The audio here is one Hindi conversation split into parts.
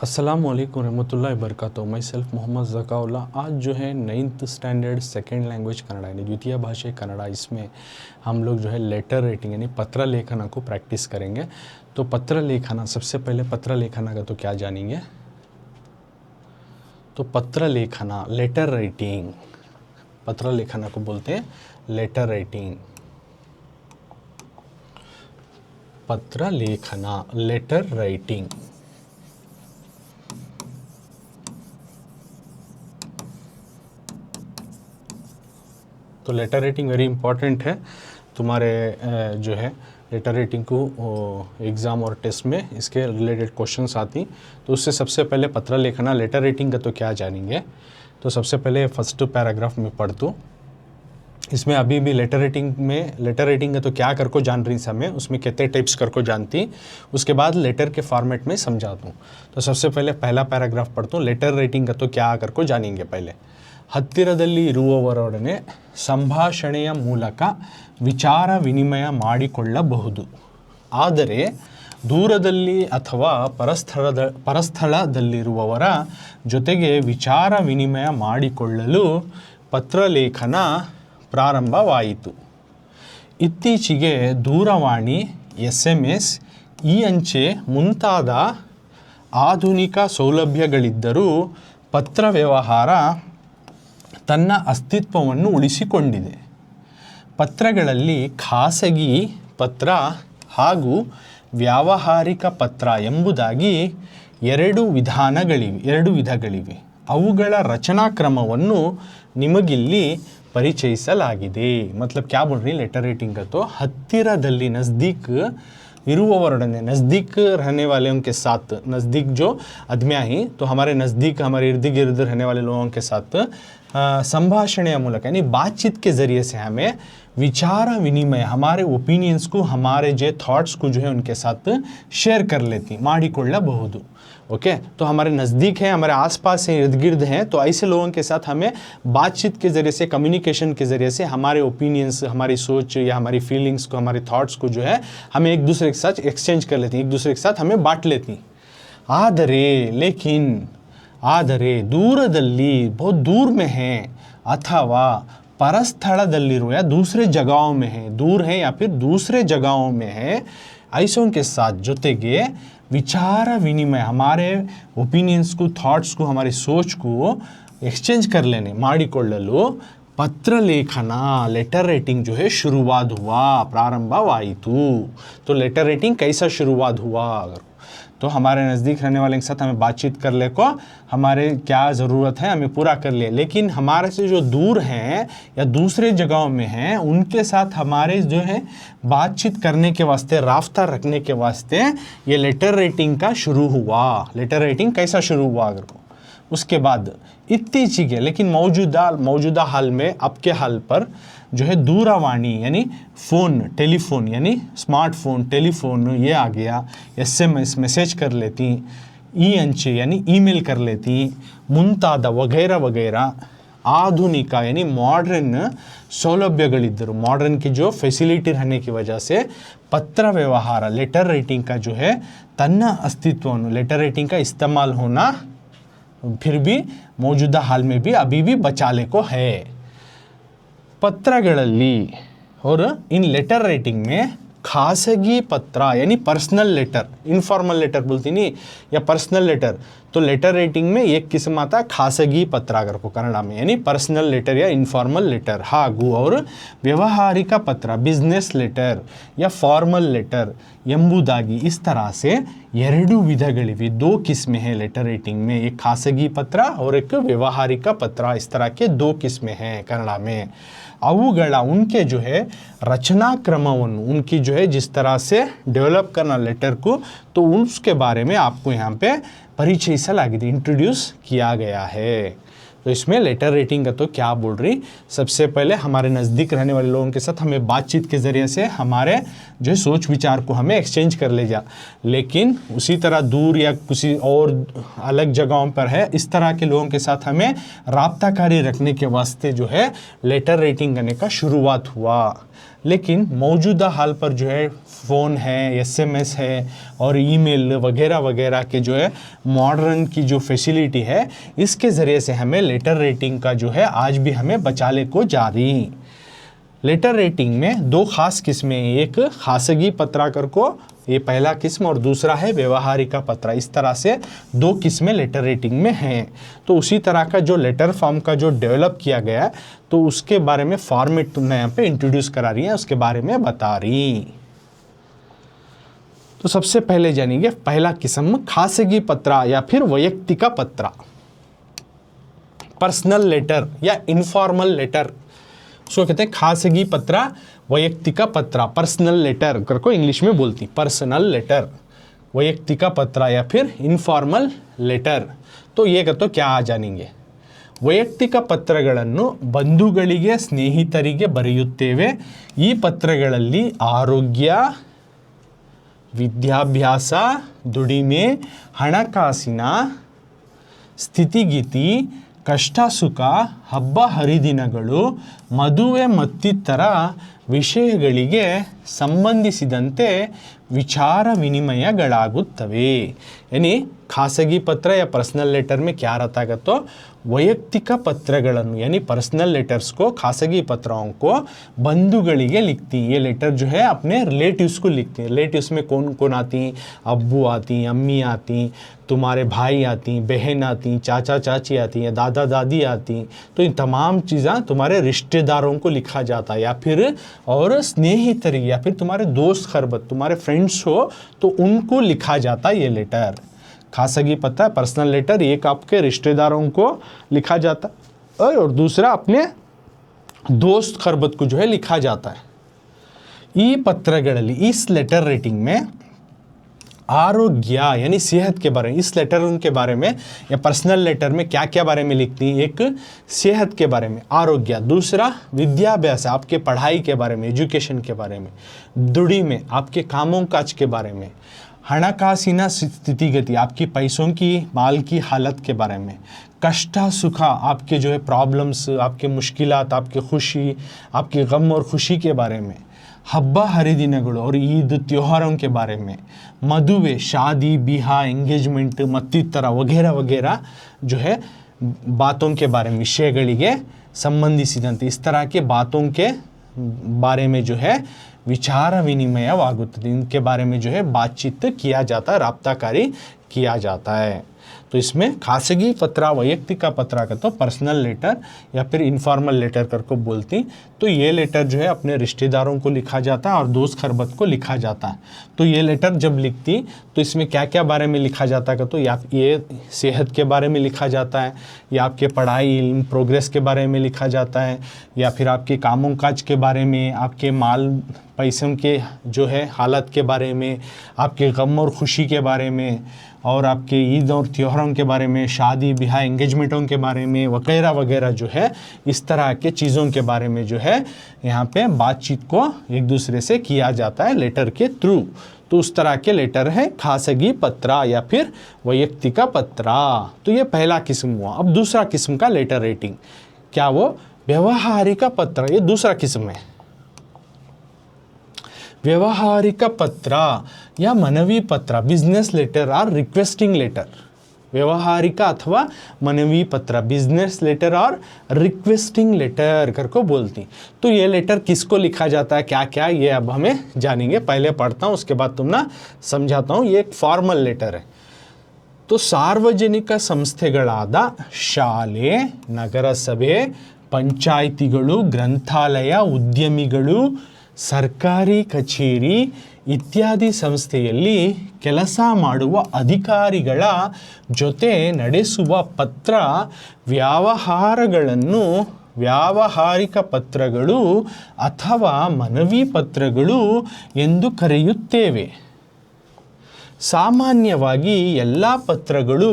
अस्सलाम वालेकुम रहमतुल्लाहि वबरकातुहू। My self Mohammad Zakaullah. आज जो है 9th standard second language Kannada यानी द्वितीय भाषा कन्नड़, इसमें हम लोग जो है लेटर राइटिंग यानी पत्र लेखन को प्रैक्टिस करेंगे। तो पत्र लेखन, सबसे पहले पत्र लेखन का तो क्या जानेंगे। तो पत्र लेखन, लेटर राइटिंग, पत्र लेखन को बोलते हैं लेटर राइटिंग। पत्र लेखन, लेटर राइटिंग। तो लेटर राइटिंग वेरी इंपॉर्टेंट है तुम्हारे जो है लेटर राइटिंग को एग्ज़ाम और टेस्ट में इसके रिलेटेड क्वेश्चंस आती। तो उससे सबसे पहले पत्र लेखना लेटर राइटिंग का तो क्या जानेंगे। तो सबसे पहले फर्स्ट पैराग्राफ में पढ़ दूँ। इसमें अभी भी लेटर राइटिंग का तो क्या कर को जान रही समय, उसमें कितने टाइप्स कर को जानती, उसके बाद लेटर के फॉर्मेट में समझा दूँ। तो सबसे पहले पहला पैराग्राफ पढ़ता हूँ। लेटर राइटिंग का तो क्या कर को जानेंगे। पहले ಹತ್ತಿರದಲ್ಲಿ ಇರುವವರೊಡನೆ ಸಂಭಾಷಣೆಯ ಮೂಲಕ ವಿಚಾರ ವಿನಿಮಯ ಮಾಡಿಕೊಳ್ಳಬಹುದು. ಆದರೆ ದೂರದಲ್ಲಿ ಅಥವಾ ಪರಸ್ಥಳದಲ್ಲಿರುವವರ ಜೊತೆಗೆ ವಿಚಾರ ವಿನಿಮಯ ಮಾಡಿಕೊಳ್ಳಲು ಪತ್ರಲೇಖನ ಪ್ರಾರಂಭವಾಯಿತು. ಇತ್ತೀಚೆಗೆ ದೂರವಾಣಿ, SMS, ಅಂಚೆ ಮುಂತಾದ ಆಧುನಿಕ ಸೌಲಭ್ಯಗಳಿದ್ದರೂ ಪತ್ರ ವ್ಯವಹಾರ ತನ್ನ ಅಸ್ತಿತ್ವವನ್ನು ಉಳಿಸಿಕೊಂಡಿದೆ. ಪತ್ರಗಳಲ್ಲಿ ಖಾಸಗಿ ಪತ್ರ ಹಾಗೂ ವ್ಯಾವಹಾರಿಕ ಪತ್ರ ಎಂಬುದಾಗಿ ಎರಡು ವಿಧಗಳಿವೆ. ಅವುಗಳ ರಚನಾ ಕ್ರಮವನ್ನು ನಿಮಗಿಲ್ಲಿ ಪರಿಚಯಿಸಲಾಗಿದೆ. मतलब क्या बोल रही लेटर राइटिंग का, तो हत्तिरदल्ली नज़दीक इरुववरೊಡನೆ, नज़दीक रहने वालों के साथ, नज़दीक जो अदमिया ही, तो हमारे नज़दीक हमारे इर्द गिर्द रहने वाले लोगों के साथ संभाषण मूलक यानी बातचीत के ज़रिए से हमें विचार विनिमय, हमारे ओपिनियंस को, हमारे जो थॉट्स को जो है उनके साथ शेयर कर लेती ಮಾಡಿಕೊಳ್ಳಬಹುದು. ओके, तो हमारे नज़दीक हैं, हमारे आसपास हैं, इर्द गिर्द हैं, तो ऐसे लोगों के साथ हमें बातचीत के ज़रिए से, कम्युनिकेशन के ज़रिए से हमारे ओपिनियंस, हमारी सोच या हमारी फीलिंग्स को, हमारे थॉट्स को जो है हमें एक दूसरे के साथ एक्सचेंज कर लेती, एक दूसरे के साथ हमें बांट लेती. ಆದರೆ दूरदल्ली, बहुत दूर में है, अथवा परस्थलदल्लिरो या दूसरे जगहों में है, दूर है या फिर दूसरे जगहों में है, ऐसों के साथ ಜೊತೆಗೆ विचार विनिमय, हमारे ओपिनियंस को, थॉट्स को, हमारी सोच को एक्सचेंज कर लेने ಮಾಡಿಕೊಳ್ಳಲು पत्र लेखन, लेटर राइटिंग जो है शुरुआत हुआ, प्रारंभवाಯಿತು. तो लेटर राइटिंग कैसा शुरुआत हुआ, तो हमारे नज़दीक रहने वाले के साथ हमें बातचीत कर ले को, हमारे क्या ज़रूरत है हमें पूरा कर ले, लेकिन हमारे से जो दूर हैं या दूसरे जगहों में हैं उनके साथ हमारे जो है बातचीत करने के वास्ते, राब्ता रखने के वास्ते ये लेटर राइटिंग का शुरू हुआ. लेटर राइटिंग कैसा शुरू हुआ अगर को, उसके बाद इत्तीचेगे, लेकिन मौजूदा हाल में, अब के हाल पर जो है दूरवाणी यानी फ़ोन, टेलीफोन यानी स्मार्टफोन, टेलीफोन ये आ गया. SMS मैसेज कर लेती, अंचे यानी ईमेल कर लेती, ಮುಂತಾದ वगैरह वगैरह आधुनिक यानी मॉडर्न सौलभ्यಗಳಿದ್ದರು, मॉडर्न की जो फैसिलिटी रहने की वजह से पत्र व्यवहार, लेटर राइटिंग का जो है तन्न अस्तित्व, लेटर राइटिंग का इस्तेमाल होना फिर भी मौजूदा हाल में भी अभी भी बचाले को है. पत्रಗಳಲ್ಲಿ और इन लेटर राइटिंग में खासगी पत्र यानी पर्सनल लेटर, इनफॉर्मल लेटर बोलती नहीं या पर्सनल लेटर, तो लेटर राइटिंग में एक किस्म आता है खासगी पत्र अगर को कन्नड़ में, यानी पर्सनल लेटर या इनफॉर्मल लेटर. ಹಾಗೂ और ವ್ಯಾವಹಾರಿಕ ಪತ್ರ, बिजनेस लेटर या फॉर्मल लेटर ಎಂಬುದಾಗಿ, इस तरह से ಎರಡು ವಿಧಗಳಿವೆ, दो किस्में हैं लेटर राइटिंग में, एक खासगी पत्र और एक ವ್ಯಾವಹಾರಿಕ पत्र. इस तरह के दो किस्में हैं कन्नड़ में. अवुगला उनके जो है रचना क्रमವನ್ನು, उनकी जो है जिस तरह से डेवलप करना लेटर को, तो उसके बारे में आपको यहाँ पे परिचಯಿಸಲಾಗಿದೆ, इंट्रोड्यूस किया गया है. तो इसमें लेटर राइटिंग का तो क्या बोल रही, सबसे पहले हमारे नज़दीक रहने वाले लोगों के साथ हमें बातचीत के ज़रिए से हमारे जो है सोच विचार को हमें एक्सचेंज कर ले जा, लेकिन उसी तरह दूर या किसी और अलग जगहों पर है, इस तरह के लोगों के साथ हमें राब्ताकारी रखने के वास्ते जो है लेटर राइटिंग करने का शुरुआत हुआ. लेकिन मौजूदा हाल पर जो है फ़ोन है, एसएमएस है और ईमेल वगैरह वगैरह के जो है मॉडर्न की जो फैसिलिटी है, इसके ज़रिए से हमें लेटर रेटिंग का जो है आज भी हमें बचाने को जा रही। लेटर रेटिंग में दो खास किस्में, एक खासगी पत्राकर को, ये पहला किस्म, और दूसरा है व्यवहारिका पत्र। इस तरह से दो किस्में लेटर रेटिंग में हैं। तो उसी तरह का जो लेटर फॉर्म का जो डेवलप किया गया है, तो उसके बारे में फॉर्मेट तुमने यहाँ पे इंट्रोड्यूस करा रही है, उसके बारे में बता रही। तो सबसे पहले जानेंगे पहला किस्म खासगी पत्र या फिर वैयक्तिक पत्र, पर्सनल लेटर या इनफॉर्मल लेटर, उसको कहते हैं खासगी पत्र, वैयक्तिक पत्र, पर्सनल लेटर कर को इंग्लिश में बोलती, पर्सनल लेटर, वैयक्तिक पत्र या फिर इनफॉर्मल लेटर। तो ये तो क्या जानेंगे, ವೈಯಕ್ತಿಕ ಪತ್ರಗಳನ್ನು ಬಂಧುಗಳಿಗೆ ಸ್ನೇಹಿತರಿಗೆ ಬರೆಯುತ್ತೇವೆ। ಈ ಪತ್ರಗಳಲ್ಲಿ ಆರೋಗ್ಯ, ವಿದ್ಯಾಭ್ಯಾಸ, ದುಡಿಮೆ, ಹಣಕಾಸಿನ ಸ್ಥಿತಿಗತಿ, ಕಷ್ಟ ಸುಖ, ಹಬ್ಬ ಹರಿದಿನಗಳು, ಮದುವೆ ಮತ್ತಿತರ ವಿಷಯಗಳಿಗೆ ಸಂಬಂಧಿಸಿದಂತೆ विचार विनिमयಗಳಾಗುತ್ತವೆ। यानी खासगी पत्र या पर्सनल लेटर में क्या रहता है तो वैयक्तिक पत्रಗಳನ್ನು यानी पर्सनल लेटर्स को, खासगी पत्रों को बंधुಗಳಿಗೆ लिखती। ये लेटर जो है अपने रिलेटिव्स को लिखती हैं। रिलेटिव्स में कौन कौन आती, अब्बू आती, अम्मी आती, तुम्हारे भाई आती, बहन आती, चाचा चाची आती हैं, दादा दादी आती। तो इन तमाम चीज़ें तुम्हारे रिश्तेदारों को लिखा जाता है, या फिर और स्नेहितरी या फिर तुम्हारे दोस्त खरबत, तुम्हारे फ्रेंड्स हो तो उनको लिखा जाता है ये लेटर। खासगी पत्र पर्सनल लेटर एक आपके रिश्तेदारों को लिखा जाता है और दूसरा अपने दोस्त खरबत को जो है लिखा जाता है। ಈ ಪತ್ರಗಳಲ್ಲಿ, इस लेटर रेटिंग में आरोग्य यानी सेहत के बारे में, इस लेटर के बारे में या पर्सनल लेटर में क्या क्या बारे में लिखती हैं, एक सेहत के बारे में आरोग्य, दूसरा विद्याभ्यास आपके पढ़ाई के बारे में, एजुकेशन के बारे में, दुड़ी में आपके कामों काज के बारे में, हणकासीना स्थितिगति आपकी पैसों की माल की हालत के बारे में, कष्टा सुखा आपके जो है प्रॉब्लम्स, आपके मुश्किलात, आपके खुशी, आपके गम और खुशी के बारे में, हब्बा हरिदिनಗಳು और ईद त्योहारों के बारे में, मधुवे शादी बिहा एंगेजमेंट मತ್ತಿತರ वगैरह वगैरह जो है बातों के बारे में, विषयಗಳಿಗೆ संबंधिಸಿದಂತೆ इस तरह के बातों के बारे में जो है विचार विनिमयवागुತ್ತದೆ, इनके बारे में जो है बातचीत किया जाता है, राब्ताकारी किया जाता है। तो इसमें खासगी पत्र, वैयक्तिक पत्र का तो पर्सनल लेटर या फिर इनफॉर्मल लेटर कर को बोलती। तो ये लेटर जो है अपने रिश्तेदारों को लिखा जाता है और दोस्त खरबत को लिखा जाता है। तो ये लेटर जब लिखती तो इसमें क्या क्या बारे में लिखा जाता है तो या ये सेहत के बारे में लिखा जाता है, या आपके पढ़ाई इल्म प्रोग्रेस के बारे में लिखा जाता है, या फिर आपके कामों काज के बारे में, आपके माल पैसों के जो है हालत के बारे में, आपके गम और खुशी के बारे में, और आपके ईद और त्योहारों के बारे में, शादी ब्याह एंगेजमेंटों के बारे में वगैरह वगैरह जो है इस तरह के चीज़ों के बारे में जो है यहाँ पे बातचीत को एक दूसरे से किया जाता है लेटर के थ्रू। तो उस तरह के लेटर है खासगी पत्र या फिर वैयक्तिक पत्र। तो ये पहला किस्म हुआ। अब दूसरा किस्म का लेटर रेटिंग क्या, वो व्यवहारिक पत्र, ये दूसरा किस्म है। व्यवहारिक पत्र या मनवी पत्र, बिजनेस लेटर और रिक्वेस्टिंग लेटर, व्यवहारिक अथवा मनवी पत्र, बिजनेस लेटर और रिक्वेस्टिंग लेटर कर को बोलती। तो ये लेटर किसको लिखा जाता है, क्या क्या, ये अब हमें जानेंगे। पहले पढ़ता हूँ, उसके बाद तुम ना समझाता हूँ। ये एक फॉर्मल लेटर है। तो ಸಾರ್ವಜನಿಕ ಸಂಸ್ಥೆಗಳಾದ ಶಾಲೆ, ನಗರಸಭೆ, ಪಂಚಾಯಿತಿಗಳು, ಗ್ರಂಥಾಲಯ, ಉದ್ಯಮಿಗಳು, ಸರ್ಕಾರಿ ಕಚೇರಿ ಇತ್ಯಾದಿ ಸಂಸ್ಥೆಯಲ್ಲಿ ಕೆಲಸ ಮಾಡುವ ಅಧಿಕಾರಿಗಳ ಜೊತೆ ನಡೆಸುವ ಪತ್ರ ವ್ಯವಹಾರಗಳನ್ನು ವ್ಯಾವಹಾರಿಕ ಪತ್ರಗಳು ಅಥವಾ ಮನವಿ ಪತ್ರಗಳು ಎಂದು ಕರೆಯುತ್ತೇವೆ। ಸಾಮಾನ್ಯವಾಗಿ ಎಲ್ಲ ಪತ್ರಗಳು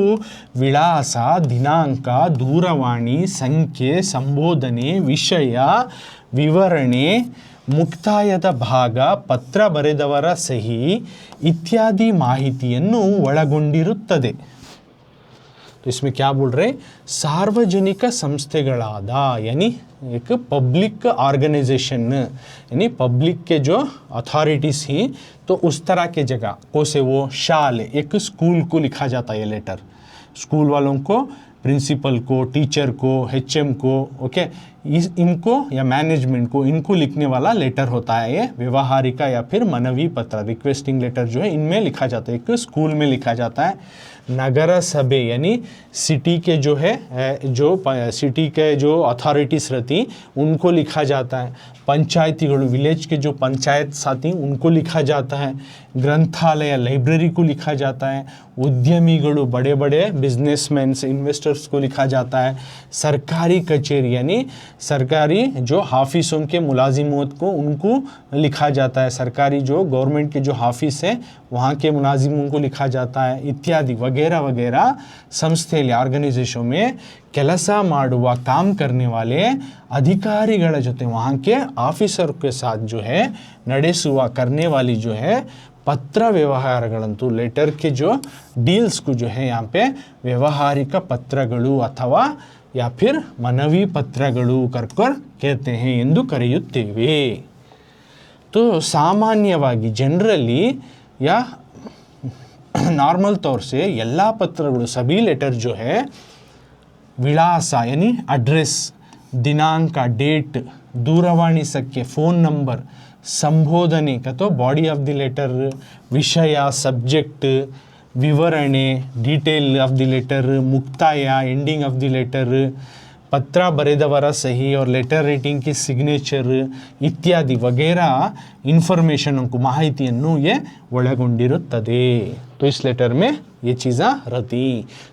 ವಿಳಾಸ, ದಿನಾಂಕ, ದೂರವಾಣಿ ಸಂಖ್ಯೆ, ಸಂಬೋಧನೆ, ವಿಷಯ, ವಿವರಣೆ, ಮುಕ್ತಾಯದ ಭಾಗ, ಪತ್ರ ಬರೆದವರ ಸಹಿ ಇತ್ಯಾದಿ ಮಾಹಿತಿಯನ್ನು ಒಳಗೊಂಡಿರುತ್ತದೆ। तो इसमें क्या बोल रहे, सार्वजनिक संस्थेಗಳಾದ यानी एक पब्लिक ऑर्गेनाइजेशन यानी पब्लिक के जो अथॉरिटीज़ ही, तो उस तरह के जगह को से वो शाल एक स्कूल को लिखा जाता है ये लेटर, स्कूल वालों को, प्रिंसिपल को, टीचर को, एचएम को, ओके, इनको या मैनेजमेंट को, इनको लिखने वाला लेटर होता है ये व्यवहारिका या फिर मनवी पत्र, रिक्वेस्टिंग लेटर जो है इनमें लिखा जाता है, एक स्कूल में लिखा जाता है। नगर सभे यानी सिटी के जो है सिटी के जो अथॉरिटीज़ रहती उनको लिखा जाता है। पंचायतीಗಳು विलेज के जो पंचायत साथी उनको लिखा जाता है। ग्रंथालय लाइब्रेरी को लिखा जाता है। उद्यमीಗಳು बड़े बड़े बिजनेसमैन इन्वेस्टर्स को लिखा जाता है। सरकारी कचेरी यानी सरकारी जो हाफिसों के मुलाजिमों को उनको लिखा जाता है। सरकारी जो गवर्नमेंट के जो हाफिस है वहाँ के मुलाजिमों को लिखा जाता है इत्यादि वगैरह वगैरह। ಸಂಸ್ಥೆಯಲ್ಲಿ ಆರ್ಗನೈಸೇಷನ್ में ಕೆಲಸ ಮಾಡುವ काम करने वाले अधिकारिಗಳ ಜೊತೆ वहाँ के ऑफिसर के साथ जो है ನಡೆಸುವ करने वाली जो है पत्र व्यवहारಗಳಂತೂ लेटर के जो डील्स को जो है यहाँ पे व्यवहारिक पत्रಗಳು ಅಥವಾ या फिर मनवी पत्रಗಳು करकर कहते हैं ಎಂದು ಕರೆಯುತ್ತೇವೆ। तो सामान्यವಾಗಿ जनरली या नॉर्मल तौर से ಎಲ್ಲ ಪತ್ರಗಳು सभी लेटर जो है विलास यानी एड्रेस, दिनांक डेट, दूरवाणी संख्ये फ़ोन नंबर, संबोधने का तो बॉडी ऑफ द लेटर, विषय सब्जेक्ट, विवರಣೆ डिटेल ऑफ द लेटर, मुक्ताय एंडिंग ऑफ द लेटर, पत्र बरेदवर सही और लेटर रेटिंग की सिग्नेचर इत्यादि वगैरह इन्फॉर्मेशन को माहितिಯನ್ನು ये ಒಳಗೊಂಡಿರುತ್ತದೆ। तो इस लेटर में ये चीज़ें रहती।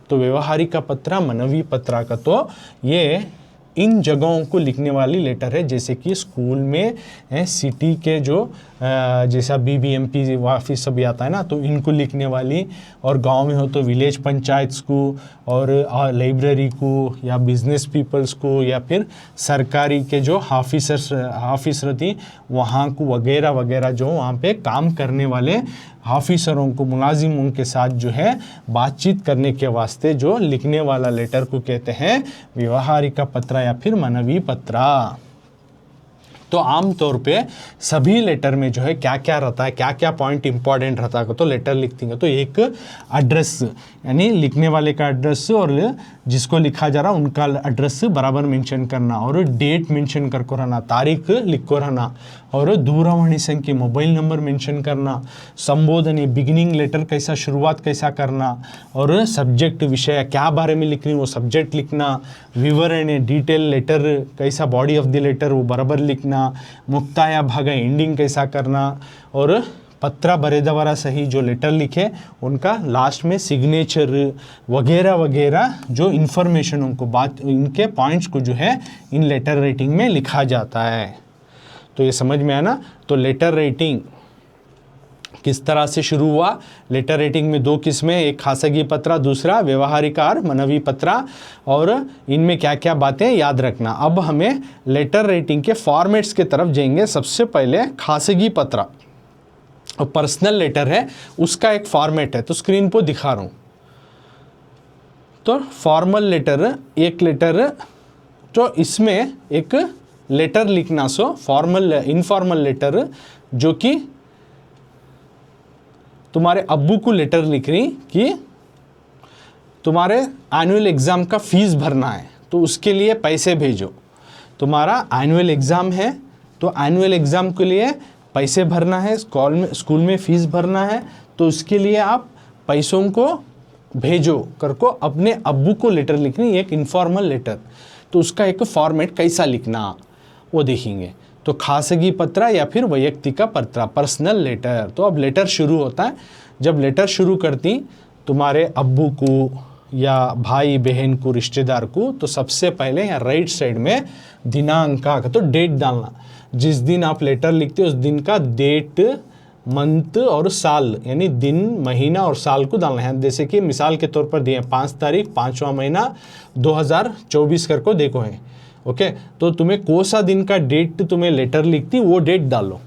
तो व्यवहारिक पत्र मनवी पत्र का तो ये इन जगहों को लिखने वाली लेटर है, जैसे कि स्कूल में सिटी के जो जैसा बीबीएमपी ऑफिस सभी आता है ना, तो इनको लिखने वाली, और गांव में हो तो विलेज पंचायत्स को, और लाइब्रेरी को, या बिजनेस पीपल्स को, या फिर सरकारी के जो ऑफिस रहती वहाँ को वगैरह वगैरह जो वहाँ पे काम करने वाले ऑफिसरों को, मुलाजिमों के साथ जो है बातचीत करने के वास्ते जो लिखने वाला लेटर को कहते हैं व्यवहारिक पत्र या फिर मनवी पत्र। तो आम तौर पे सभी लेटर में जो है क्या क्या रहता है, क्या क्या पॉइंट इंपॉर्टेंट रहता है, तो लेटर लिखती है तो एक एड्रेस यानी लिखने वाले का एड्रेस और जिसको लिखा जा रहा उनका एड्रेस बराबर मेंशन करना, और डेट मेंशन करके रहना, तारीख लिख को रहना, और दूरवाणी संख्या मोबाइल नंबर मेंशन करना, संबोधन बिगिनिंग लेटर कैसा शुरुआत कैसा करना, और सब्जेक्ट विषय क्या बारे में लिखनी वो सब्जेक्ट लिखना, विवरण डिटेल लेटर कैसा बॉडी ऑफ द लेटर वो बराबर लिखना, मुक्ताया भाग एंडिंग कैसा करना, और पत्र बरेदवरा सही जो लेटर लिखे उनका लास्ट में सिग्नेचर वगैरह वगैरह जो इन्फॉर्मेशन उनको बात इनके पॉइंट्स को जो है इन लेटर राइटिंग में लिखा जाता है। तो ये समझ में आया ना। तो लेटर राइटिंग किस तरह से शुरू हुआ। लेटर राइटिंग में दो किस्में, एक खासगी पत्र, दूसरा व्यवहारिक और मनवी पत्र, और इनमें क्या क्या बातें याद रखना। अब हमें लेटर राइटिंग के फॉर्मेट्स के तरफ जाएंगे। सबसे पहले खासगी पत्र और पर्सनल लेटर है, उसका एक फॉर्मेट है तो स्क्रीन पर दिखा रहा हूँ। तो फॉर्मल लेटर एक लेटर, तो इसमें एक लेटर लिखना, सो फॉर्मल इनफॉर्मल लेटर जो कि तुम्हारे अब्बू को लेटर लिख रही कि तुम्हारे एनुअल एग्ज़ाम का फीस भरना है तो उसके लिए पैसे भेजो। तुम्हारा एनुअल एग्ज़ाम है तो एनुअल एग्ज़ाम के लिए पैसे भरना है, स्कूल में फ़ीस भरना है तो उसके लिए आप पैसों को भेजो करको अपने अब्बू को लेटर लिखनी, एक इनफॉर्मल लेटर। तो उसका एक फॉर्मेट कैसा लिखना वो देखेंगे। तो खासगी पत्र या फिर वैयक्तिक पत्र, पर्सनल लेटर। तो अब लेटर शुरू होता है, जब लेटर शुरू करती तुम्हारे अब्बू को या भाई बहन को, रिश्तेदार को, तो सबसे पहले यहाँ राइट साइड में दिनांक का तो डेट डालना। जिस दिन आप लेटर लिखते हो उस दिन का डेट, मंथ और साल यानी दिन, महीना और साल को डालना है। जैसे कि मिसाल के तौर पर दिए 5 तारीख 5वां महीना 2024 करको देखो है, ओके। तो तुम्हें कौन सा दिन का डेट तुम्हें लेटर लिखती वो डेट डालो,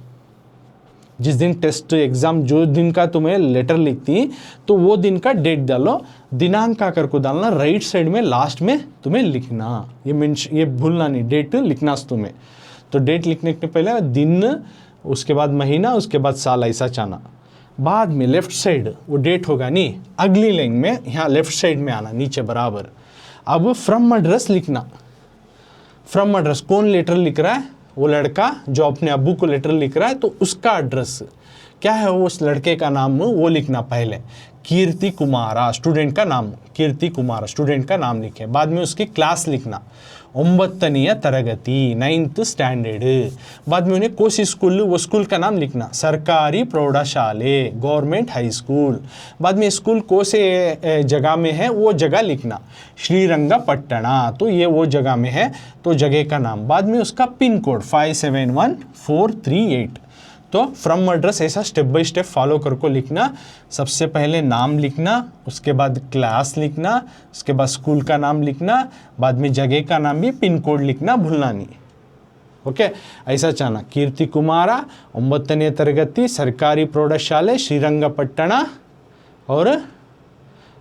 जिस दिन टेस्ट एग्ज़ाम जो दिन का तुम्हें लेटर लिखती तो वो दिन का डेट डालो, दिनांक का करको डालना, राइट साइड में लास्ट में तुम्हें लिखना, ये भूलना नहीं, डेट लिखना तुम्हें। तो डेट लिखने के पहले दिन, उसके बाद महीना, उसके बाद साल, ऐसा चाहना। बाद में लेफ्ट साइड वो डेट होगा नहीं, अगली लाइन में यहाँ लेफ्ट साइड में आना नीचे बराबर। अब फ्रॉम एड्रेस लिखना। फ्रॉम एड्रेस कौन लेटर लिख रहा है? वो लड़का जो अपने अब्बू को लेटर लिख रहा है, तो उसका एड्रेस क्या है, वो उस लड़के का नाम वो लिखना पहले। कीर्ति कुमारा स्टूडेंट का नाम, कीर्ति कुमारा स्टूडेंट का नाम लिखे। बाद में उसकी क्लास लिखना, 9ನೇ तरगति 9th स्टैंडर्ड। बाद में उन्हें कोसी स्कूल, वो स्कूल का नाम लिखना, सरकारी प्रौढ़शाले गवर्नमेंट हाई स्कूल। बाद में स्कूल को से जगह में है वो जगह लिखना, श्रीरंगपट्टना, तो ये वो जगह में है तो जगह का नाम। बाद में उसका पिन कोड 571438। तो फ्रॉम एड्रेस ऐसा स्टेप बाय स्टेप फॉलो करके लिखना। सबसे पहले नाम लिखना, उसके बाद क्लास लिखना, उसके बाद स्कूल का नाम लिखना, बाद में जगह का नाम भी, पिन कोड लिखना, भूलना नहीं। ओके, ऐसा चाहना। कीर्ति कुमारा 9ನೇ तरगति सरकारी प्रौढ़शाले श्रीरंगपट्टना, और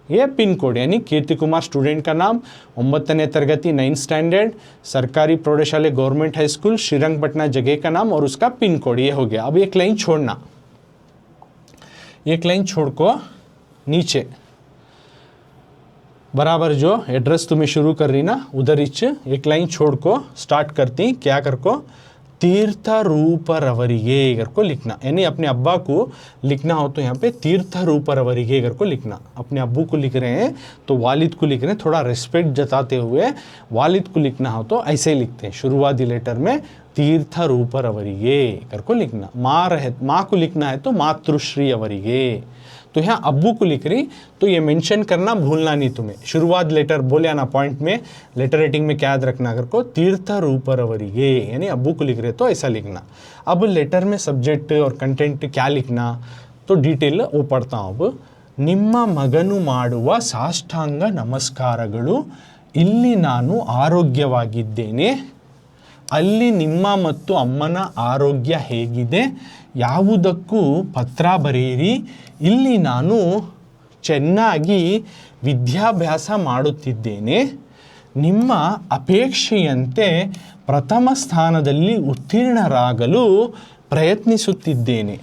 ये पिन कोड यानी कीर्ति कुमार स्टूडेंट का नाम, 9ನೇ तरगति 9th स्टैंडर्ड, सरकारी प्रौढ़शाले गवर्नमेंट हाई स्कूल श्रीरंगपट्टना जगह का नाम और उसका पिन कोड, ये हो गया। अब एक लाइन छोड़ना, एक लाइन छोड़ को नीचे बराबर जो एड्रेस तुम्हें शुरू कर रही ना, उधर एक लाइन छोड़ को स्टार्ट करती, क्या कर को, तीर्थ रूप रवरिगे कर को लिखना। यानी अपने अब्बा को लिखना हो तो यहाँ पे तीर्थ रूप रवरिगे कर को लिखना। अपने अब्बू को लिख रहे हैं तो वालिद को लिख रहे हैं, थोड़ा रिस्पेक्ट जताते हुए वालिद को लिखना हो तो ऐसे ही लिखते हैं, शुरुआती लेटर में तीर्थ रूप रवरिगे कर को लिखना। माँ को लिखना है तो मातृश्री अवरिगे। तो यहाँ अब्बू को लिख रही तो ये मेंशन करना भूलना नहीं तुम्हें। शुरुआत लेटर बोले आना पॉइंट में, लेटर राइटिंग में क्या याद रखना कर को, तीर्थ रूपरवरिगे यानी अब्बू को लिख रहे तो ऐसा लिखना। अब लेटर में सब्जेक्ट और कंटेंट क्या लिखना तो डिटेल वो पढ़ता हूँ। अब ನಿಮ್ಮ ಮಗನು ಮಾಡುವ ಸಾಷ್ಟಾಂಗ ನಮಸ್ಕಾರಗಳು, ಇಲ್ಲಿ ನಾನು ಆರೋಗ್ಯವಾಗಿದ್ದೇನೆ, ಅಲ್ಲಿ ನಿಮ್ಮ ಮತ್ತು ಅಮ್ಮನ ಆರೋಗ್ಯ ಹೇಗಿದೆ, ಯಾವುದಕ್ಕೂ ಪತ್ರ ಬರೆಯಿರಿ, ಇಲ್ಲಿ ನಾನು ಚೆನ್ನಾಗಿ ವಿದ್ಯಾಭ್ಯಾಸ ಮಾಡುತ್ತಿದ್ದೇನೆ, ನಿಮ್ಮ ಅಪೇಕ್ಷೆಯಂತೆ ಪ್ರಥಮ ಸ್ಥಾನದಲ್ಲಿ ಉತ್ತೀರ್ಣರಾಗಲು ಪ್ರಯತ್ನಿಸುತ್ತಿದ್ದೇನೆ.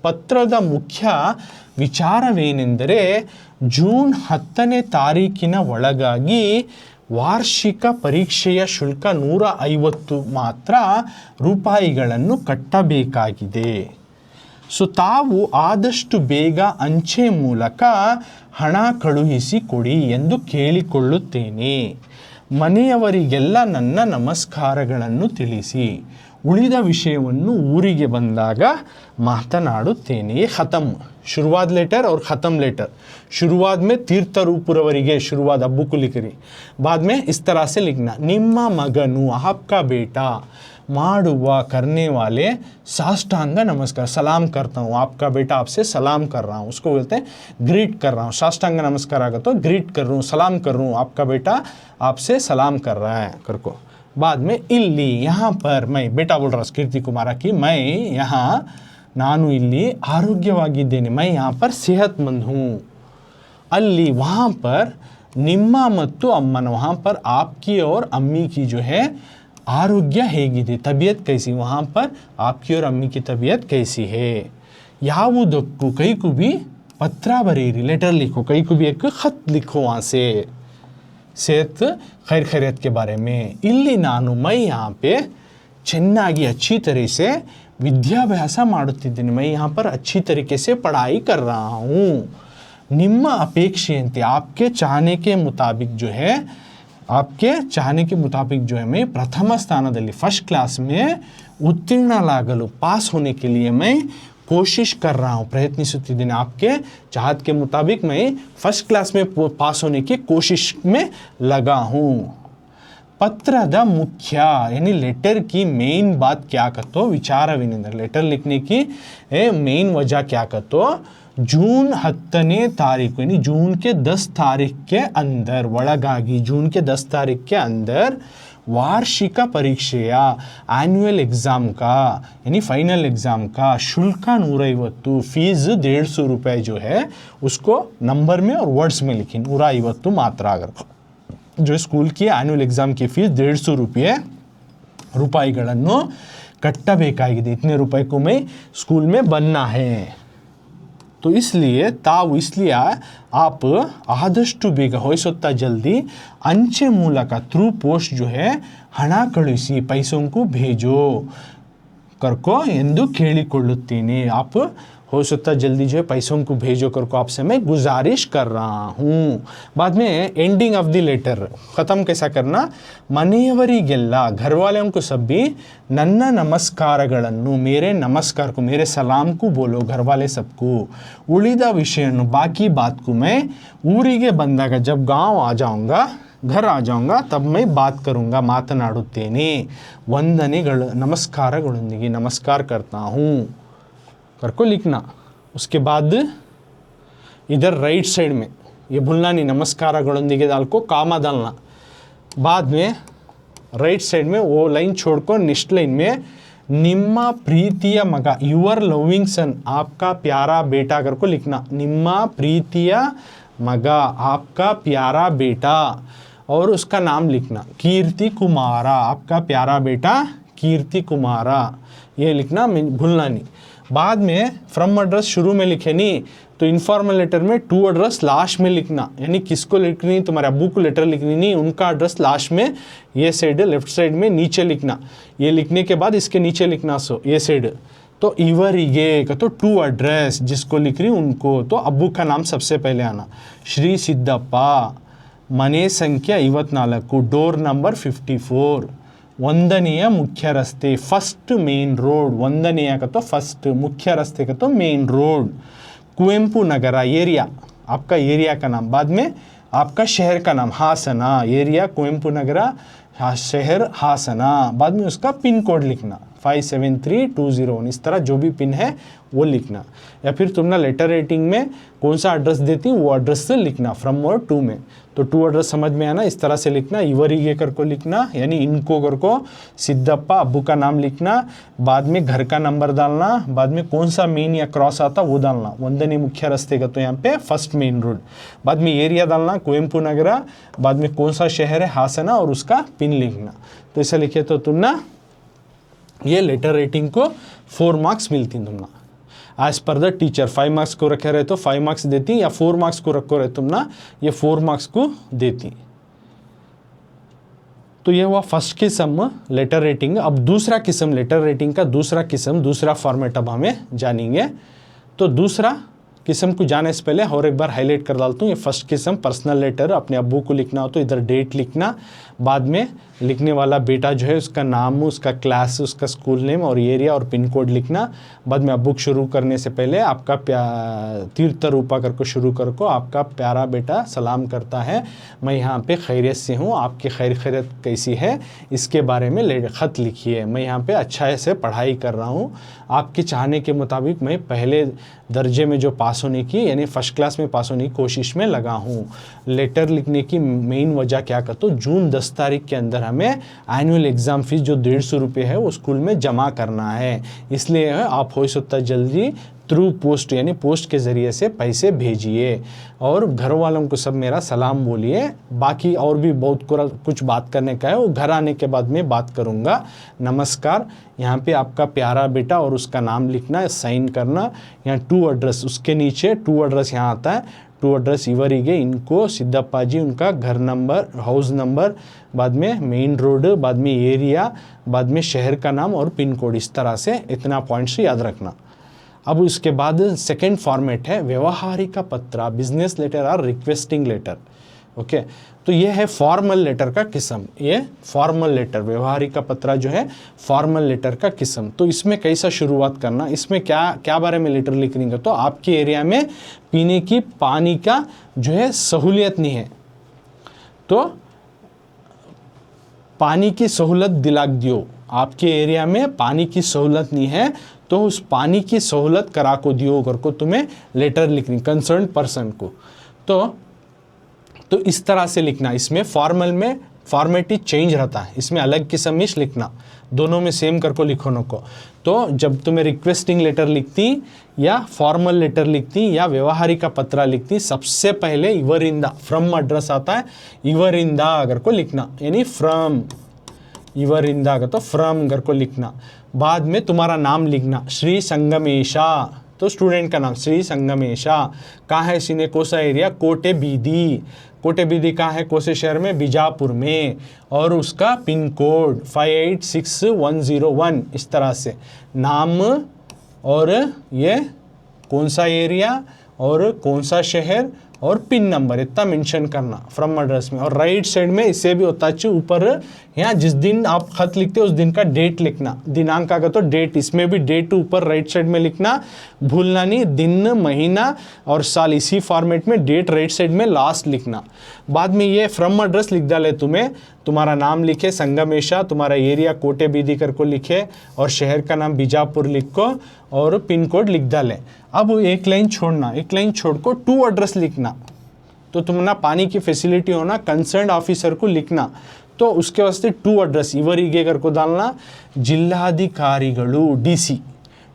ಪತ್ರದ ಮುಖ್ಯ ವಿಚಾರವೇನೆಂದರೆ ಜೂನ್ 10ನೇ ತಾರೀಕಿನ ಒಳಗಾಗಿ ವಾರ್ಷಿಕ ಪರೀಕ್ಷೆಯ ಶುಲ್ಕ 150 ಮಾತ್ರ ರೂಪಾಯಿಗಳನ್ನು ಕಟ್ಟಬೇಕಾಗಿದೆ. ಸೊ ತಾವು ಆದಷ್ಟು ಬೇಗ ಅಂಚೆ ಮೂಲಕ ಹಣ ಕಳುಹಿಸಿ ಕೊಡಿ ಎಂದು ಕೇಳಿಕೊಳ್ಳುತ್ತೇನೆ. ಮನೆಯವರಿಗೆಲ್ಲ ನನ್ನ ನಮಸ್ಕಾರಗಳನ್ನು ತಿಳಿಸಿ. ಉಳಿದ ವಿಷಯವನ್ನು ಊರಿಗೆ ಬಂದಾಗ ಮಾತನಾಡುತ್ತೇನೆ. ये ख़त्म शुरुआत लेटर और ख़त्म लेटर। शुरुआत में तीर्थ रूपरवरिगे शुरुआत अब्बू को लिख रही, बाद में इस तरह से लिखना ನಿಮ್ಮ ಮಗನು आपका बेटा, ಮಾಡುವ करने वाले साष्टांग नमस्कार सलाम करता हूँ, आपका बेटा आपसे सलाम कर रहा हूँ, उसको बोलते हैं ग्रीट कर रहा हूँ। साष्टांग नमस्कार आगा तो ग्रीट कर रहा हूँ, सलाम कर रहा हूँ, आपका बेटा आपसे सलाम कर रहा है करको। बाद में इल्ली यहाँ पर मैं बेटा बोल रहा हूँ कीर्ति कुमारा की, मैं यहाँ ನಾನು ಇಲ್ಲಿ ಆರೋಗ್ಯವಾಗಿದ್ದೇನೆ, मैं यहाँ पर सेहतमंद हूँ. अल्ली वहाँ पर निम्मा मत्तु अम्मन, वहाँ पर आपकी और अम्मी की जो है आरोग्य ಹೇಗಿದೆ, तबीयत कैसी, वहाँ पर आपकी और अम्मी की तबीयत कैसी है. ಯಾವುದಕ್ಕೂ कहीं को भी पत्र बरेरी लेटर लिखो, कहीं को भी एक खत लिखो वहाँ से सेहत खैर खैरियत के बारे में. इल्ली नानु मैं यहाँ पे ಚೆನ್ನಾಗಿ अच्छी तरह से विद्याभ्यास ಮಾಡುತ್ತಿದ್ದೇನೆ, मैं यहाँ पर अच्छी तरीके से पढ़ाई कर रहा हूँ. ನಿಮ್ಮ अपेक्षेयंते आपके चाहने के मुताबिक जो है, आपके चाहने के मुताबिक जो है मैं प्रथम स्थानದಲ್ಲಿ फर्स्ट क्लास में उत्तीर्णರಾಗಲು पास होने के लिए मैं कोशिश कर रहा हूँ, प्रयत्निಸುತ್ತಿದ್ದೇನೆ. आपके चाहत के मुताबिक मैं फर्स्ट क्लास में पास होने की कोशिश में लगा हूँ. पत्ರದ मुख्य यानी लेटर की मेन बात क्या कहते, विचारविनिंदर लेटर लिखने की मेन वजह क्या कहते, जून 10ನೇ तारीख यानी जून के 10 तारीख के अंदर ಒಳಗಾಗಿ, जून के 10 तारीख के अंदर ವಾರ್ಷಿಕ ಪರೀಕ್ಷೆಯ ಆನ್ಯುअल एग्ज़ाम का यानी फाइनल एग्ज़ाम का शुल्क 150 फीस 150 रुपये जो है उसको नंबर में और वर्ड्स में लिखी 150 मात्रा अगर जो स्कूल की ಆನ್ಯುअल एग्ज़ाम की फीस 150 ರೂಪಾಯಿಗಳನ್ನು ಕಟ್ಟಬೇಕಾಗಿದೆ इतने रुपए को मैं स्कूल में बनना है तो इसलिए ताವು इसलिए आप ಆದಷ್ಟು ಬೇಗ ಹೊಯ್ಸುತ್ತಾ ಜಲ್ದಿ ಅಂಚೆ ಮೂಲಕ थ्रू पोस्ट जो है ಹಣ ಕಳುಹಿಸಿ पैसों को भेजो करको ಎಂದು ಕೇಳಿಕೊಳ್ಳುತ್ತೇನೆ आप हो सकता जल्दी जो है पैसों को भेजो करको आपसे मैं गुजारिश कर रहा हूँ बाद में एंडिंग ऑफ द लेटर ख़त्म कैसा करना ಮನೆಯವರಿಗೆಲ್ಲ घर वालों को सब भी ನನ್ನ ನಮಸ್ಕಾರಗಳನ್ನು मेरे नमस्कार को मेरे सलाम को बोलो घर वाले सबको उಳಿದ ವಿಷಯವನ್ನು बाकी बात को मैं ಊರಿಗೆ ಬಂದಾಗ जब गांव आ जाऊँगा घर आ जाऊँगा तब मैं बात करूँगा ಮಾತನಾಡುತ್ತೇನೆ ವಂದನೆಗಳು ನಮಸ್ಕಾರಗಳೊಂದಿಗೆ नमस्कार करता हूँ कर को लिखना उसके बाद इधर राइट साइड में ये भूलना नहीं नमस्कारಗಳೊಂದಿಗೆ डाल को कामा डालना बाद में राइट साइड में वो लाइन छोड़कर नेक्स्ट लाइन में ನಿಮ್ಮ ಪ್ರೀತಿಯ ಮಗ ಯುವರ್ ಲವಿಂಗ್ सन आपका प्यारा बेटा कर को लिखना ನಿಮ್ಮ ಪ್ರೀತಿಯ मग आपका प्यारा बेटा और उसका नाम लिखना कीर्ति कुमारा आपका प्यारा बेटा कीर्ति कुमारा ये लिखना भूलना नहीं बाद में फ्रॉम एड्रेस शुरू में लिखे नहीं तो इन्फॉर्मल लेटर में टू एड्रेस लास्ट में लिखना यानी किसको लिखनी तुम्हारे अब्बू को लेटर लिखनी नहीं उनका एड्रेस लास्ट में ये साइड लेफ्ट साइड में नीचे लिखना ये लिखने के बाद इसके नीचे लिखना सो ये साइड तो ಇವರಿಗೆ का तो टू एड्रेस जिसको लिख रही उनको तो अब्बू का नाम सबसे पहले आना श्री सिद्धप्ಪ ಮನೆ ಸಂಖ್ಯೆ 54 डोर नंबर 54 ಒಂದನೆಯ ಮುಖ್ಯ ರಸ್ತೆ फर्स्ट मेन रोड ಒಂದನೆಯ का तो फर्स्ट मुख्य रस्ते का तो मेन रोड कुवेंपु नगरा एरिया आपका एरिया का नाम बाद में आपका शहर का नाम हासना एरिया कुवेंपु नगरा शहर हासना बाद में उसका पिन कोड लिखना 573201 इस तरह जो भी पिन है वो लिखना या फिर तुम ना लेटर रेटिंग में कौन सा एड्रेस देती वो एड्रेस से लिखना फ्रॉम और टू में तो टू एड्रेस समझ में आना इस तरह से लिखना ಇವರಿಗೆ कर को लिखना यानी इनको कर को सिद्धप्पा अब्बू का नाम लिखना बाद में घर का नंबर डालना बाद में कौन सा मेन या क्रॉस आता वो डालना ಒಂದನೇ मुख्य रास्ते का तो यहाँ पे फर्स्ट मेन रोड बाद में एरिया डालना कुवेंपु नगरा बाद में कौन सा शहर है हासना और उसका पिन लिखना तो ऐसा लिखे तो तुम ना ये लेटर रेटिंग को 4 मार्क्स मिलती तुम ना as per the teacher 5 marks को रखे रहे तो 5 मार्क्स देती या 4 मार्क्स को रखो रहे तुम ना ये 4 मार्क्स को देती तो ये हुआ फर्स्ट किस्म लेटर रेटिंग अब दूसरा किस्म लेटर रेटिंग का दूसरा किस्म दूसरा फॉर्मेट अब हमें जानेंगे तो दूसरा किस्म को जाने से पहले और एक बार हाईलाइट कर डालता हूँ ये फर्स्ट किस्म पर्सनल लेटर अपने अब्बू को लिखना हो तो इधर डेट लिखना बाद में लिखने वाला बेटा जो है उसका नाम उसका क्लास उसका स्कूल नेम और एरिया और पिन कोड लिखना बाद में बुक शुरू करने से पहले आपका तीर्थ रूपा कर को शुरू कर को आपका प्यारा बेटा सलाम करता है मैं यहाँ पे खैरियत से हूँ आपकी खैरियत कैसी है इसके बारे में ख़त लिखिए मैं यहाँ पे अच्छा से पढ़ाई कर रहा हूँ आपके चाहने के मुताबिक मैं पहले दर्जे में जो पास होने की यानी फर्स्ट क्लास में पास होने की कोशिश में लगा हूँ लेटर लिखने की मेन वजह क्या कहते हो जून 10 तारीख के अंदर हमें एनुअल एग्ज़ाम फीस जो 150 रुपये है वो स्कूल में जमा करना है इसलिए आप हो सकता जल्दी थ्रू पोस्ट यानी पोस्ट के ज़रिए से पैसे भेजिए और घर वालों को सब मेरा सलाम बोलिए बाकी और भी बहुत कुछ बात करने का है वो घर आने के बाद में बात करूँगा नमस्कार यहाँ पे आपका प्यारा बेटा और उसका नाम लिखना साइन करना यहाँ टू एड्रेस उसके नीचे टू एड्रेस यहाँ आता है टू एड्रेस ಇವರಿಗೆ इनको सिद्धप्पा जी उनका घर नंबर हाउस नंबर बाद में मेन रोड बाद में एरिया बाद में शहर का नाम और पिन कोड इस तरह से इतना पॉइंट्स याद रखना अब उसके बाद सेकेंड फॉर्मेट है व्यवहारिक पत्र बिजनेस लेटर और रिक्वेस्टिंग लेटर ओके तो ये है फॉर्मल लेटर का किस्म ये फॉर्मल लेटर व्यवहारिक पत्र जो है फॉर्मल लेटर का किस्म तो इसमें कैसा शुरुआत करना इसमें क्या क्या बारे में लेटर लिखेंगे तो आपके एरिया में पीने की पानी का जो है सहूलियत नहीं है तो पानी की सहूलत दिला दियो आपके एरिया में पानी की सहूलत नहीं है तो उस पानी की सहूलत करा को दियो कर को तुम्हें लेटर लिखनी कंसर्न पर्सन को तो इस तरह से लिखना इसमें फॉर्मल में फॉर्मेट ही चेंज रहता है, इसमें अलग किस्म इस लिखना, दोनों में सेम करको लिखो नको। तो जब तुम्हें रिक्वेस्टिंग लेटर लिखती या फॉर्मल लेटर लिखती या व्यवहारिका पत्र लिखती, सबसे पहले इवरिंदा फ्रॉम एड्रेस आता है, इवरिंदा अगर को लिखना, यानी फ्रॉम, इवरिंदा अगर तो फ्रॉम अगर को लिखना। बाद में तुम्हारा नाम लिखना, श्री संगमेशा, तो स्टूडेंट का नाम श्री संगमेशा। कहाँ है सीने, कोसा एरिया, कोटे बीदी। कोटे बीदी कहाँ है, कोसे शहर में, बीजापुर में, और उसका पिन कोड 586101। इस तरह से नाम और ये कौन सा एरिया और कौन सा शहर और पिन नंबर इतना मेंशन करना फ्रॉम एड्रेस में। और राइट साइड में इससे भी होता है ऊपर, यहाँ जिस दिन आप खत लिखते हो उस दिन का डेट लिखना, दिनांक का तो डेट, इसमें भी डेट ऊपर राइट साइड में लिखना, भूलना नहीं, दिन महीना और साल इसी फॉर्मेट में, डेट राइट साइड में लास्ट लिखना। बाद में ये फ्रॉम एड्रेस लिख डाले, तुम्हें तुम्हारा नाम लिखे संगमेशा, तुम्हारा एरिया कोटे बीदी कर को लिखे और शहर का नाम बीजापुर लिखो और पिन कोड लिख डाले। अब एक लाइन छोड़ना, एक लाइन छोड़ को टू एड्रेस लिखना, तो तुमना पानी की फैसिलिटी होना कंसर्न ऑफिसर को लिखना, तो उसके वास्ते टू एड्रेस इवरिगे कर को डालना, जिल्लाधिकारिगळु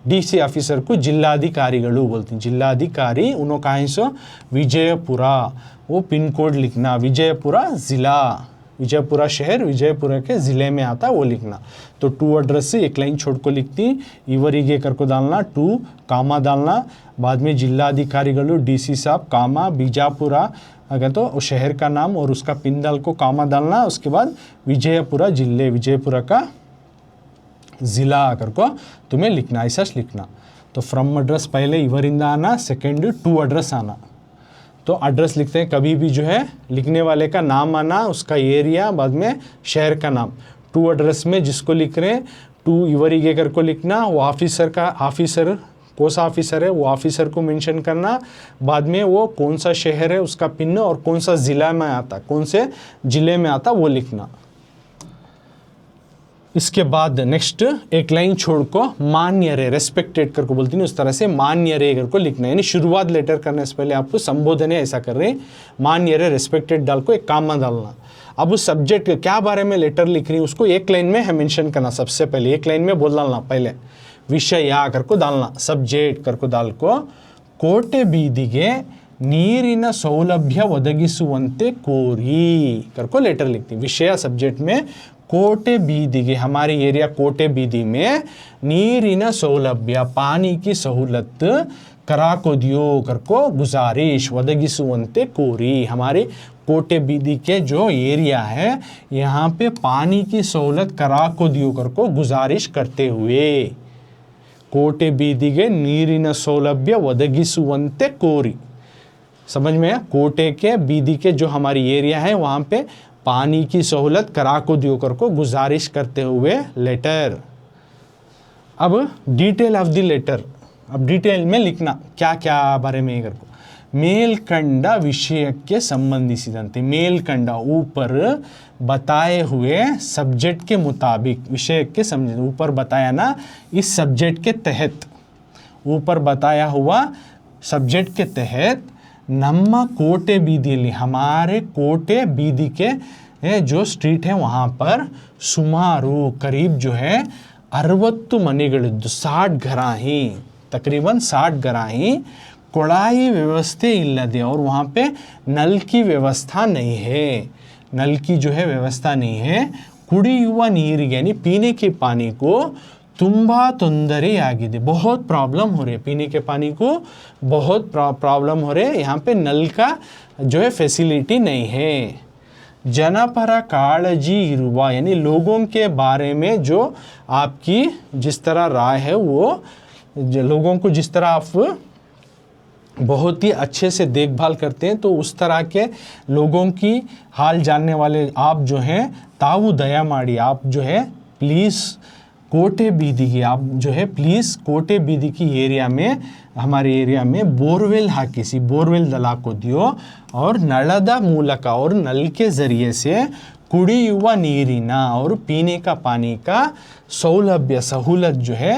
डीसी ऑफिसर को जिल्लाधिकारिगळु बोलते हैं, जिल्लाधिकारी उन्हों कहाँ सो विजयपुरा, वो पिन कोड लिखना, विजयपुरा जिला, विजयपुरा शहर विजयपुरा के ज़िले में आता है वो लिखना। तो टू एड्रेस से एक लाइन छोड़ को लिखती, इवरिगे कर को डालना, टू कामा डालना, बाद में जिलाधिकारिगळु डीसी साहब कामा बीजापुरा अगर तो उस शहर का नाम और उसका पिन डाल को कामा डालना, उसके बाद विजयपुरा जिले, विजयपुरा का ज़िला आकर को तुम्हें लिखना, ऐसा लिखना। तो फ्रॉम एड्रेस पहले इवरिंदा आना, सेकेंड टू एड्रेस आना। तो एड्रेस लिखते हैं कभी भी जो है लिखने वाले का नाम आना, उसका एरिया, बाद में शहर का नाम। टू एड्रेस में जिसको लिख रहे हैं टू इवरिगे कर को लिखना, वो ऑफिसर का, ऑफिसर कौन सा ऑफिसर है वो ऑफिसर को मेंशन करना, बाद में वो कौन सा शहर है उसका पिन और कौन सा ज़िला में आता, कौन से ज़िले में आता वो लिखना। इसके बाद नेक्स्ट एक लाइन छोड़ को मान्य रे, रेस्पेक्टेड कर को बोलती नहीं, उस तरह से मान्य रे कर को लिखना, यानी शुरुआत लेटर करने से पहले आपको संबोधन है ऐसा कर रहे हैं, मान्य रे रेस्पेक्टेड डाल को एक कामा डालना। अब उस सब्जेक्ट क्या बारे में लेटर लिख रही है उसको एक लाइन में है मेंशन करना, सबसे पहले एक लाइन में बोल डालना, पहले विषय या कर को डालना, सब्जेक्ट कर को डाल को कोटे बीदिगे ನೀರಿನ ಸೌಲಭ್ಯ ಒದಗಿಸುವಂತೆ ಕೋರಿ करको लेटर लिखती, विषय सब्जेक्ट में कोटे बीदिगे, हमारे एरिया कोटे बीदी में नीरिना सौलभ्य पानी की सहूलत करा को दियो करको गुजारिश, ಒದಗಿಸುವಂತೆ कोरी, हमारे कोटे बीदी के जो एरिया है यहाँ पे पानी की सहूलत करा को दियो करको गुजारिश करते हुए, कोटे बीदिगे नीरिना सौलभ्य ಒದಗಿಸುವಂತೆ कोरी। समझ में आया, कोटे के बीदी के जो हमारी एरिया है वहाँ पे पानी की सहूलत करा को दियो कर को गुजारिश करते हुए लेटर। अब डिटेल ऑफ द लेटर, अब डिटेल में लिखना क्या क्या बारे में कर को, ಮೇಲ್ಕಂಡ ವಿಷಯಕ್ಕೆ ಸಂಬಂಧಿಸಿದಂತೆ, ಮೇಲ್ಕಂಡ ऊपर बताए हुए सब्जेक्ट के मुताबिक, विषय के समझ ऊपर बताया ना, इस सब्जेक्ट के तहत, ऊपर बताया हुआ सब्जेक्ट के तहत ನಮ್ಮ ಕೋಟೆ ಬೀದಿಯಲ್ಲಿ, हमारे कोटे बीदी के जो स्ट्रीट है वहाँ पर सुमारू करीब जो है 60 ಮನೆಗಳಿದ್ದು, 60 घरा ही, तकरीबन 60 घरा ही कोड़ाई व्यवस्था इल्लदे, और वहाँ पे नल की व्यवस्था नहीं है, नल की जो है व्यवस्था नहीं है, कुड़ियुवा ನೀರಿಗೆ यानी पीने के पानी को ತುಂಬಾ ತೊಂದರೆ ಆಗಿದೆ, बहुत प्रॉब्लम हो रही है, पीने के पानी को बहुत प्रॉब्लम हो रहे हैं, यहाँ पे नल का जो है फैसिलिटी नहीं है। जनपರ काळजी इरुवा, यानी लोगों के बारे में जो आपकी जिस तरह राय है वो लोगों को जिस तरह आप बहुत ही अच्छे से देखभाल करते हैं, तो उस तरह के लोगों की हाल जानने वाले आप जो हैं ताऊ दया माड़ी, आप जो है प्लीज़ कोटे बीदी की, आप जो है प्लीज़ कोटे बीदी की एरिया में, हमारे एरिया में बोरवेल हाकिसी, बोरवेल दला को दियो, और नलद मूलक, और नल के ज़रिए से कुड़ियुवा ನೀರಿನ और पीने का पानी का सौलभ्य सहूलत जो है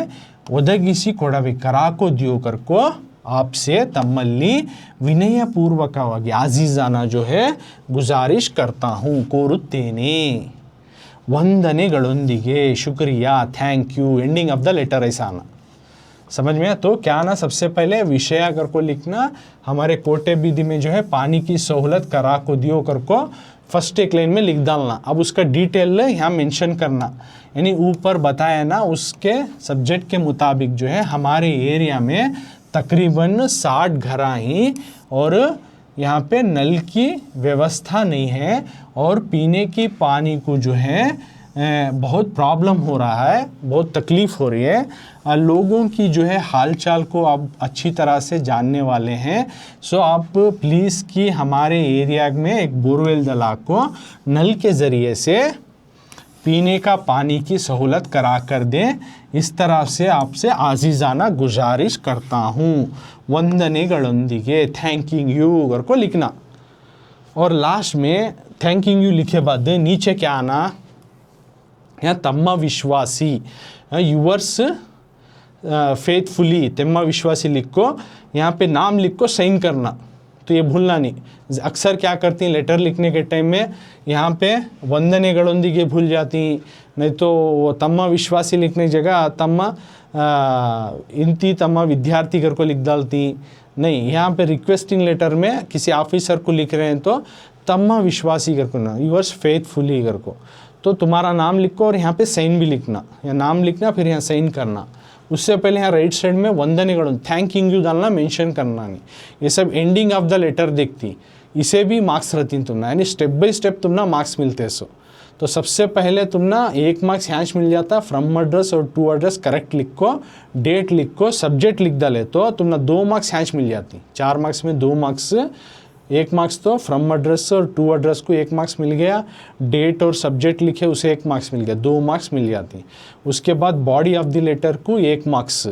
ಒದಗಿಸಿ ಕೊಡಬೇಕು, करा को दियो कर को आपसे ತಮ್ಮಲ್ಲಿ ವಿನಯಪೂರ್ವಕವಾಗಿ ಆಜೀಜಾನ जो है गुजारिश करता हूँ ಕೋರುತ್ತೇನೆ ವಂದನೆಗಳೊಂದಿಗೆ शुक्रिया thank you ending of the letter ऐसा आना समझ में। तो क्या आना, सबसे पहले विषय कर को लिखना, हमारे कोटे विधि में जो है पानी की सहूलत करा को दियो कर को फर्स्ट एक लाइन में लिख डालना। अब उसका डिटेल यहाँ मेंशन करना, यानी ऊपर बताया ना उसके सब्जेक्ट के मुताबिक जो है हमारे एरिया में तकरीबन 60 घरा ही और यहाँ पे नल की व्यवस्था नहीं है और पीने की पानी को जो है बहुत प्रॉब्लम हो रहा है, बहुत तकलीफ़ हो रही है। लोगों की जो है हालचाल को आप अच्छी तरह से जानने वाले हैं। सो आप प्लीज़ कि हमारे एरिया में एक बोरवेल दला को नल के ज़रिए से पीने का पानी की सहूलत करा कर दें, इस तरह से आपसे आजीज़ाना गुजारिश करता हूँ। ವಂದನೆಗಳೊಂದಿಗೆ थैंकिंग यू कर को लिखना और लास्ट में थैंकिंग यू लिखे बाद नीचे क्या आना, यहाँ तम्मा विश्वासी यूवर्स फेथफुली तम्मा विश्वासी लिख को यहाँ पे नाम लिख को साइन करना। तो ये भूलना नहीं, अक्सर क्या करती हैं लेटर लिखने के टाइम में यहाँ पे ವಂದನೆಗಳೊಂದಿಗೆ भूल जाती, नहीं तो वो तम्मा विश्वासी लिखने की जगह तम्मा इंती तम्मा विद्यार्थी कर को लिख डालती। नहीं, यहाँ पे रिक्वेस्टिंग लेटर में किसी ऑफिसर को लिख रहे हैं तो तम्मा विश्वासी कर को ना, यूवर्स फेथफुली कर को, तो तुम्हारा नाम लिखो और यहाँ पे साइन भी लिखना, या नाम लिखना फिर यहाँ साइन करना। उससे पहले यहाँ राइट साइड में ವಂದನೆಗಳು थैंकिंग यू डालना, मेंशन करना नहीं। ये सब एंडिंग ऑफ द लेटर देखती, इसे भी मार्क्स रहती तुम ना, यानी स्टेप बाय स्टेप तुम ना मार्क्स मिलते सो। तो सबसे पहले तुम ना 1 मार्क्स यहाँ मिल जाता, फ्रॉम एड्रेस और टू एड्रेस करेक्ट लिखो, डेट लिखो, सब्जेक्ट लिख डाले तो तुम ना 2 मार्क्स यहाँ मिल जाती। 4 मार्क्स में 2 मार्क्स, 1 मार्क्स तो फ्रॉम एड्रेस और टू एड्रेस को 1 मार्क्स मिल गया, डेट और सब्जेक्ट लिखे उसे 1 मार्क्स मिल गया, 2 मार्क्स मिल जाती। उसके बाद बॉडी ऑफ द लेटर को 1 मार्क्स,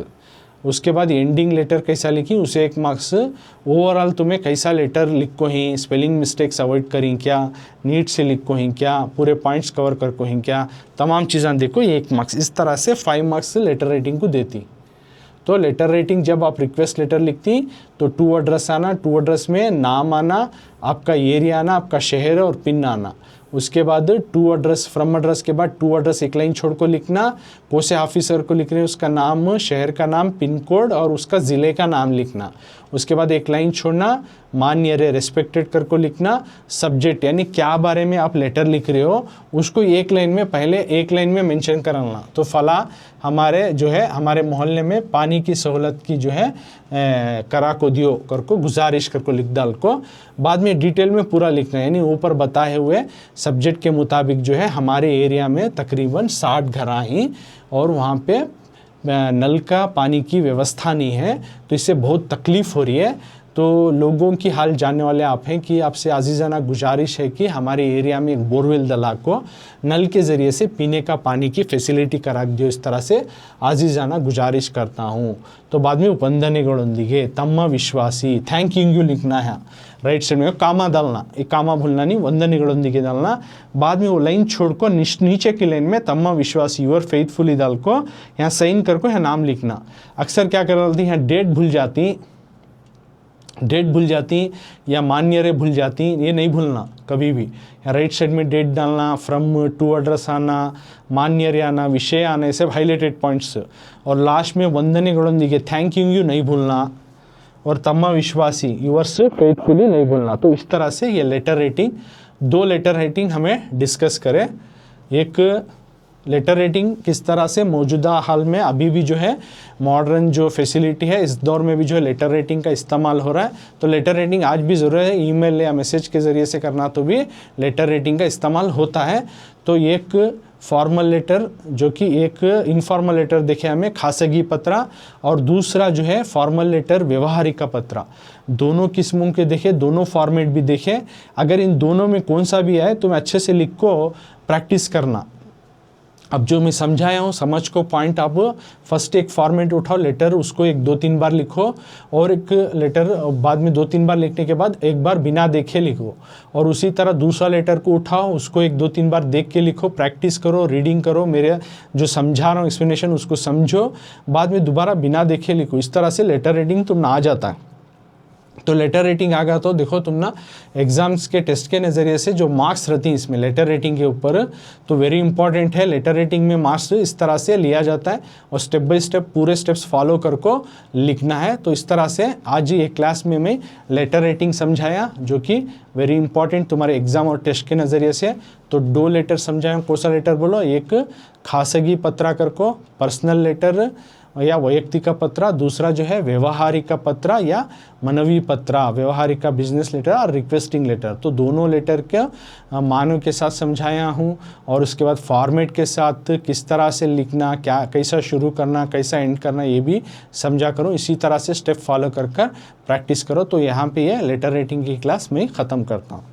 उसके बाद एंडिंग लेटर कैसा लिखी उसे 1 मार्क्स। ओवरऑल तुम्हें कैसा लेटर लिखो ही, स्पेलिंग मिस्टेक्स अवॉइड करें क्या, नीट से लिखो ही क्या, पूरे पॉइंट्स कवर कर को ही क्या, तमाम चीज़ें देखो 1 मार्क्स। इस तरह से 5 मार्क्स लेटर राइटिंग को देती। तो लेटर राइटिंग जब आप रिक्वेस्ट लेटर लिखती तो टू एड्रेस आना, टू एड्रेस में नाम आना, आपका एरिया आना, आपका शहर और पिन आना। उसके बाद टू एड्रेस, फ्रॉम एड्रेस के बाद टू एड्रेस एक लाइन छोड़ को लिखना, पोस्ट ऑफिसर को लिख रहे हैं उसका नाम, शहर का नाम, पिन कोड और उसका ज़िले का नाम लिखना। उसके बाद एक लाइन छोड़ना, मान्य रे रेस्पेक्टेड कर को लिखना, सब्जेक्ट यानी क्या बारे में आप लेटर लिख रहे हो उसको 1 लाइन में पहले 1 लाइन में मेंशन करना। तो फला हमारे जो है हमारे मोहल्ले में पानी की सहूलत की जो है करा को दियो कर को गुजारिश कर को लिख डाल को, बाद में डिटेल में पूरा लिखना, यानी ऊपर बताए हुए सब्जेक्ट के मुताबिक जो है हमारे एरिया में तकरीबन 60 घरा ही और वहाँ पे नल का पानी की व्यवस्था नहीं है, तो इससे बहुत तकलीफ़ हो रही है। तो लोगों की हाल जानने वाले आप हैं कि आपसे आजीज़ाना गुजारिश है कि हमारे एरिया में एक बोरवेल दला को नल के ज़रिए से पीने का पानी की फैसिलिटी करा दियो, इस तरह से आजीज़ाना गुजारिश करता हूँ। तो बाद में ವಂದನೆಗಳೊಂದಿಗೆ तम्मा विश्वासी थैंकिंग यू लिखना है, राइट साइड में कामा डालना, एक कामा भूलना नहीं, ವಂದನೆಗಳೊಂದಿಗೆ डालना। बाद में वो लाइन छोड़ को नीचे की लाइन में तम्मा विश्वासी यूर फेथफुली डाल को यहाँ साइन कर को यहाँ नाम लिखना। अक्सर क्या कर रही थी यहाँ डेट भूल जाती या मान्य रे भूल जाती, ये नहीं भूलना कभी भी। राइट साइड में डेट डालना, फ्रॉम टू एड्रेस आना, मान्य रे आना, विषय आना, ये सब हाईलाइटेड पॉइंट्स। और लास्ट में ವಂದನೆಗಳೊಂದಿಗೆ थैंकिंग यू नहीं भूलना और तम्मा विश्वासी यूवर्स फेथफुली नहीं भूलना। तो इस तरह से ये लेटर राइटिंग, 2 लेटर राइटिंग हमें डिस्कस करें। एक लेटर राइटिंग किस तरह से मौजूदा हाल में अभी भी जो है मॉडर्न जो फैसिलिटी है इस दौर में भी जो है लेटर राइटिंग का इस्तेमाल हो रहा है, तो लेटर राइटिंग आज भी ज़रूर है, ईमेल या मैसेज के ज़रिए से करना तो भी लेटर राइटिंग का इस्तेमाल होता है। तो एक फॉर्मल लेटर जो कि एक इनफॉर्मल लेटर देखे हमें खासगी पत्र, और दूसरा जो है फॉर्मल लेटर व्यवहारिका पत्र, दोनों किस्मों के देखे, दोनों फॉर्मेट भी देखे। अगर इन दोनों में कौन सा भी है तो मैं अच्छे से लिख को प्रैक्टिस करना, अब जो मैं समझाया हूँ समझ को पॉइंट आप फर्स्ट एक फॉर्मेट उठाओ, लेटर उसको 1-2-3 बार लिखो, और एक लेटर बाद में 2-3 बार लिखने के बाद एक बार बिना देखे लिखो, और उसी तरह दूसरा लेटर को उठाओ, उसको 1-2-3 बार देख के लिखो, प्रैक्टिस करो, रीडिंग करो, मेरे जो समझा रहा हूँ एक्सप्लेनेशन उसको समझो, बाद में दोबारा बिना देखे लिखो। इस तरह से लेटर रीडिंग तुम आ जाता है। तो लेटर रेटिंग आ गया तो देखो तुम ना एग्जाम्स के टेस्ट के नज़रिए से जो मार्क्स रहती हैं इसमें लेटर रेटिंग के ऊपर, तो वेरी इंपॉर्टेंट है। लेटर रेटिंग में मार्क्स इस तरह से लिया जाता है और स्टेप बाय स्टेप पूरे स्टेप्स फॉलो कर को लिखना है। तो इस तरह से आज ये क्लास में मैं लेटर रेटिंग समझाया, जो कि वेरी इंपॉर्टेंट तुम्हारे एग्जाम और टेस्ट के नज़रिए से। तो 2 लेटर समझाया, कौन सा लेटर बोलो, एक खासगी पत्रा कर को पर्सनल लेटर या वैयक्तिक पत्र, दूसरा जो है व्यवहारिक पत्र या मनवी पत्र, व्यवहारिक बिजनेस लेटर और रिक्वेस्टिंग लेटर। तो दोनों लेटर के मानों के साथ समझाया हूँ, और उसके बाद फॉर्मेट के साथ किस तरह से लिखना, क्या कैसा शुरू करना, कैसा एंड करना, ये भी समझा करो। इसी तरह से स्टेप फॉलो कर प्रैक्टिस करो। तो यहाँ पे ये लेटर रेटिंग की क्लास मैं ख़त्म करता हूँ।